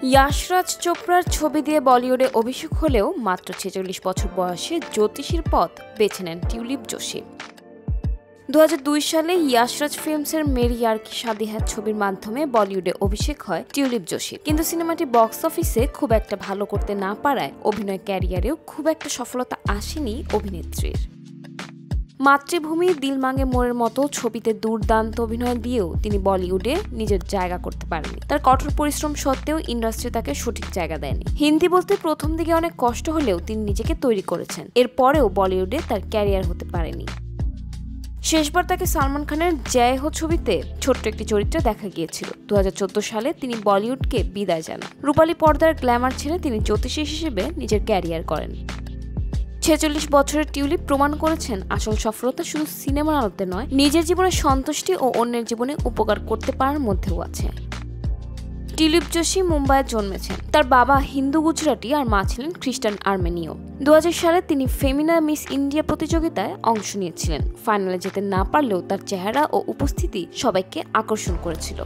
ইয়াশরাজ চোপড়ার ছবি দিয়ে বলিউডে অভিষেক হলেও মাত্র ৪৬ বছর বয়সে জ্যোতিষীর পথ বেছে নেন টিউলিপ যোশী। ২০০২ সালে ইয়াশরাজ ফিল্মসের মেরি ইয়ার কি শাদি হ্যায় ছবির মাধ্যমে বলিউডে অভিষেক হয় টিউলিপ যোশীর। কিন্তু সিনেমাটি বক্স অফিসে খুব একটা ভালো করতে না পারায় অভিনয় ক্যারিয়ারেও খুব একটা সফলতা আসেনি অভিনেত্রীর। মাতৃভূমি, দিল মাঙ্গে মোরের মতো ছবিতে দুর্দান্ত অভিনয় দিয়েও তিনি বলিউডে নিজের জায়গা করতে পারেননি। তার কঠোর পরিশ্রম সত্ত্বেও ইন্ডাস্ট্রি তাকে সঠিক জায়গা দেয়নি। হিন্দি বলতে প্রথম দিকে অনেক কষ্ট হলেও তিনি নিজেকে তৈরি করেছেন। এরপরেও বলিউডে তার ক্যারিয়ার হতে পারেনি। শেষবার তাকে সালমান খানের জয় হো ছবিতে ছোট্ট একটি চরিত্রে দেখা গিয়েছিল। ২০১৪ সালে তিনি বলিউডকে বিদায় জানান। রূপালী পর্দার গ্ল্যামার ছেড়ে তিনি জ্যোতিষী হিসেবে নিজের ক্যারিয়ার করেন। ৪৬ বছরের টিউলিপ প্রমাণ করেছেন আসল সফলতা শুধু সিনেমার আলোতে নয়, নিজের জীবনে সন্তুষ্টি ও অন্যের জীবনে উপকার করতে পারার মধ্যেও আছে। টিউলিপ যোশী মুম্বাইয়ে জন্মেছেন। তার বাবা হিন্দু গুজরাটি আর মা ছিলেন খ্রিস্টান আর্মেনীয়। ২০০০ সালে তিনি ফেমিনা মিস ইন্ডিয়া প্রতিযোগিতায় অংশ নিয়েছিলেন। ফাইনালে যেতে না পারলেও তার চেহারা ও উপস্থিতি সবাইকে আকর্ষণ করেছিল।